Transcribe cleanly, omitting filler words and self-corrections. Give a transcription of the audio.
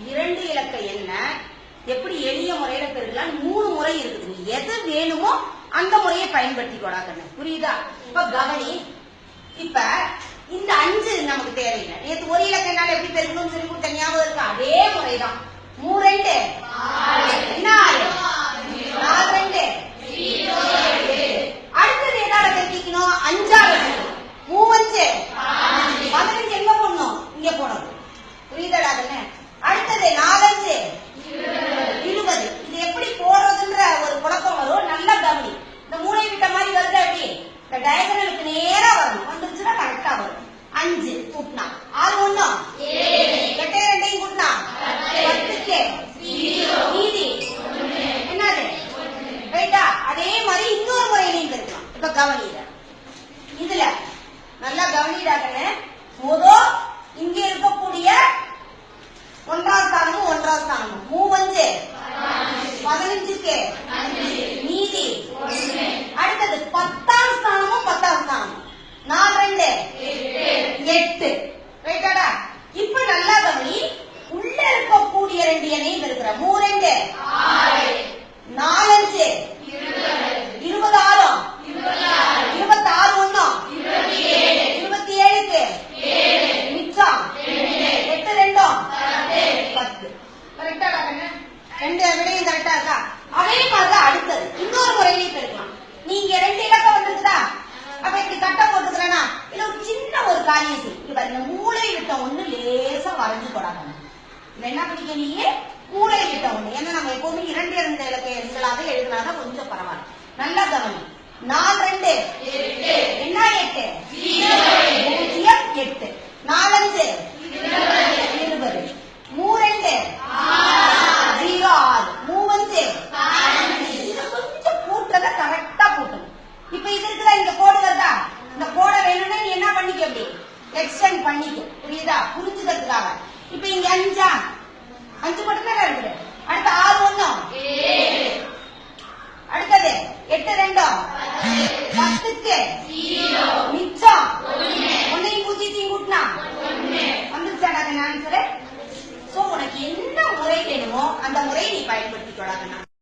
2 இலக்க எண்ண எப்படி எளிய முறையில பெருக்கலாம் 3 முறை இருக்குது. நீ எது வேணுமோ அந்த முறையை பயன்படுத்திக்கோடா கண்ணு. புரியுதா? இப்ப கவனி. இப்ப இந்த 5 நமக்கு தேவையில்லை. நேற்று ஒரு இலக்க எண்ணால எப்படி பெருக்கணும்னு சொல்லி கொடுத்த ஞாபகம் இருக்கா? அதே முறைதான். 3 2 என்ன 4 2 அடுத்தது எதால பெருக்கிக்கணும்? 5ஆல 3 5 15 எங்க போடணும்? இங்க போடணும். புரியுதாடா கண்ணு? அடுத்தது 4 5 20. இது எப்படி போடுறதுன்ற ஒரு குழப்பம் வரும். நல்லா கவனி. இந்த மூளை விட்ட மாதிரி வருது. அப்படி இந்த டயகனலுக்கு நேரா வரணும். வந்துருச்சுன்னா கரெக்டா வரும். 5 கூட்டினா 6 1 8 2 கூட்டினா 10க்கு மீதி என்னது? ரைட்டா? அதே மாதிரி இன்னொரு முறையிலையும் இருக்கலாம். இப்ப கவனிட இதுல நல்லா கவனிடாங்கன்னு முதல் இங்க இருக்கக்கூடிய 1ஆம் ஸ்தானமும் 1ஆம் ஸ்தானமும் 3 5 15க்கு மீதி. அடுத்தது 10ஆம் ஸ்தானமும் 10ஆம் ஸ்தானமும் 4 2 8. ரைட்டாடா? இப்ப நல்லா கவனி. உள்ள இருக்கக்கூடிய 2 எண்ணையும் இருக்கிற 3 2 4 5 26 26 1 27க்கு மிச்சம் 8 2 10. கரெக்டாடா கண்ணு? 2 விடையும் கரெக்டா இருக்கா? அதே மாதிரி அடுத்தது இன்னொரு முறையிலையும் பெருக்கலாம். நீங்க 2 இலக்கம் வந்துருக்குதா? அப்ப இப்படி கட்ட போட்டுக்கிறேன்னா இல்ல ஒரு சின்ன ஒரு காரியம் செய்யும். இந்த மூளை விட்ட ஒண்ணு லேசா வரைஞ்சு போடாங்க. என்ன பண்ணிக்க நீ? மூளை விட்ட ஒண்ணு. ஏன்னா நம்ம எப்பவுமே 2 2 இலக்க எண்களாக எழுதினாதான் கொஞ்சம் பரவாயில்ல. நல்லா கவனி. 4 2 என்ன 8 0 8 4 5 20 3 2 0 6 3 5 இத கொஞ்சம் கூட்டத கரெக்டா போட்டணும். இப்ப இது இருக்குதா? இந்த கோடு வருதா? இந்த கோடை வேணும்னா நீ என்ன பண்ணிக்க? அப்படி எக்ஸ்டெண்ட் பண்ணிக்க. புரியுதா? புரிஞ்சுக்கிறதுக்காக. இப்ப இங்க 5